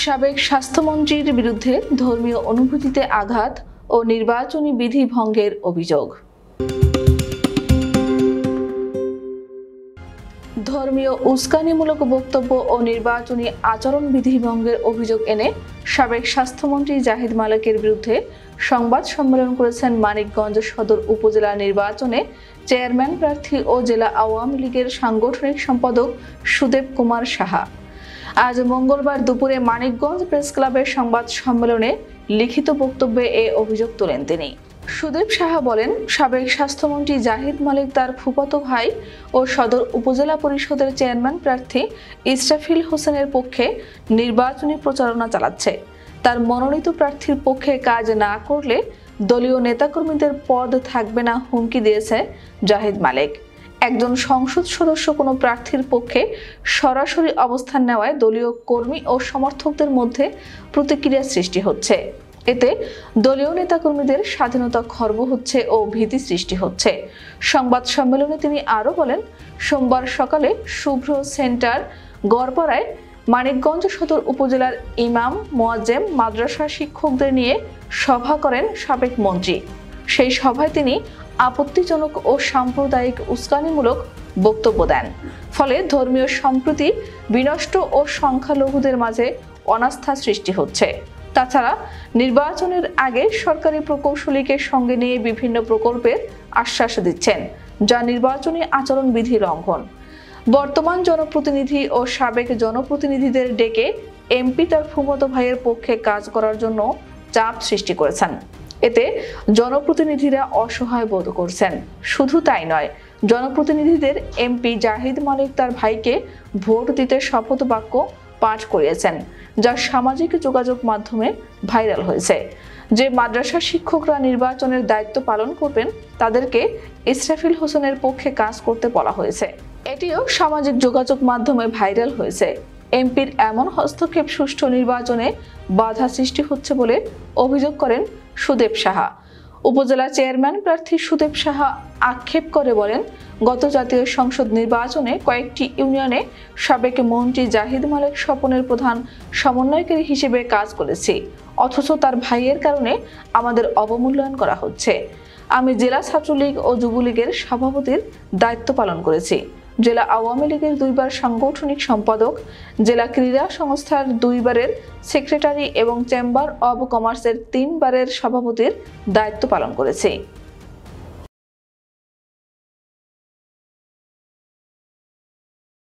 সাবেক স্বাস্থ্যমন্ত্রীর বিরুদ্ধে ধর্মীয় অনুভূতিতে আঘাত ও নির্বাচনী বিধি ভঙ্গের অভিযোগ। ধর্মীয় উস্কানিমূলক বক্তব্য ও নির্বাচনী আচরণবিধি ভঙ্গের অভিযোগ এনে সাবেক স্বাস্থ্যমন্ত্রী জাহিদ মালেকের বিরুদ্ধে সংবাদ সম্মেলন করেছেন মানিকগঞ্জ সদর উপজেলা নির্বাচনে চেয়ারম্যান প্রার্থী ও জেলা আওয়ামী লীগের সাংগঠনিক সম্পাদক সুদেব কুমার সাহা। আজ মঙ্গলবার দুপুরে মানিকগঞ্জ প্রেস ক্লাবের সংবাদ সম্মেলনে লিখিত বক্তব্যে এই অভিযোগ তোলেন তিনি। সুদেব সাহা বলেন, সাবেক স্বাস্থ্যমন্ত্রী জাহিদ মালেক তার ফুফাতো ভাই ও সদর উপজেলা পরিষদের চেয়ারম্যান প্রার্থী ইসরাফিল হোসেনের পক্ষে নির্বাচনী প্রচারণা চালাচ্ছে। তার মনোনীত প্রার্থীর পক্ষে কাজ না করলে দলীয় নেতাকর্মীদের পদ থাকবে না হুমকি দিয়েছে জাহিদ মালেক। একজন সংসদ সদস্য কোনো প্রার্থীর পক্ষে সরাসরি অবস্থান নেওয়ায় দলীয় কর্মী ও সমর্থকদের মধ্যে প্রতিক্রিয়া সৃষ্টি হচ্ছে। এতে দলীয় নেতাকর্মীদের স্বাধীনতা খর্ব হচ্ছে ও ভীতি সৃষ্টি হচ্ছে। সংবাদ সম্মেলনে তিনি আরও বলেন, সোমবার সকালে শুভ্র সেন্টার গড়পাড়ায় মানিকগঞ্জ সদর উপজেলার ইমাম, মুয়াজ্জেম, মাদ্রাসা শিক্ষকদের নিয়ে সভা করেন সাবেক মন্ত্রী। সেই সভায় তিনি আপত্তিজনক ও সাম্প্রদায়িক উস্কানিমূলক বক্তব্য দেন। ফলে ধর্মীয় সম্প্রীতি বিনষ্ট ও সংখ্যালঘুদের মাঝে অনাস্থা সৃষ্টি হচ্ছে। তাছাড়া নির্বাচনের আগে সরকারি প্রকৌশলীকে সঙ্গে নিয়ে বিভিন্ন প্রকল্পের আশ্বাস দিচ্ছেন, যা নির্বাচনী আচরণবিধি লঙ্ঘন। বর্তমান জনপ্রতিনিধি ও সাবেক জনপ্রতিনিধিদের ডেকে এমপি তার ফুফাতো ভাইয়ের পক্ষে কাজ করার জন্য চাপ সৃষ্টি করেছেন। এতে জনপ্রতিনিধিরা অসহায় বোধ করছেন। শুধু তাই নয়, জনপ্রতিনিধিদের এমপি জাহিদ মালেক তার ভাইকে ভোট দিতে শপথ বাক্য পাঠ করিয়েছেন, যা সামাজিক যোগাযোগ মাধ্যমে ভাইরাল হয়েছে। যে মাদ্রাসা শিক্ষকরা নির্বাচনের দায়িত্ব পালন করবেন তাদেরকে ইসরাফিল হোসেনের পক্ষে কাজ করতে বলা হয়েছে। এটিও সামাজিক যোগাযোগ মাধ্যমে ভাইরাল হয়েছে। এমপির এমন হস্তক্ষেপ সুষ্ঠু নির্বাচনে বাধা সৃষ্টি হচ্ছে বলে অভিযোগ করেন সুদেব সাহা। উপজেলা চেয়ারম্যান প্রার্থী সুদেব সাহা আক্ষেপ করে বলেন, গত জাতীয় সংসদ নির্বাচনে কয়েকটি ইউনিয়নে সাবেক মন্ত্রী জাহিদ মালেক স্বপনের প্রধান সমন্বয়কারী হিসেবে কাজ করেছি, অথচ তার ভাইয়ের কারণে আমাদের অবমূল্যায়ন করা হচ্ছে। আমি জেলা ছাত্রলীগ ও যুবলীগের সভাপতির দায়িত্ব পালন করেছি, জেলা আওয়ামী লীগের 2 বার সাংগঠনিক সম্পাদক, জেলা ক্রীড়া সংস্থার 2 বারের সেক্রেটারি এবং চেম্বার অব কমার্সের 3 বারের সভাপতির দায়িত্ব পালন করেছি।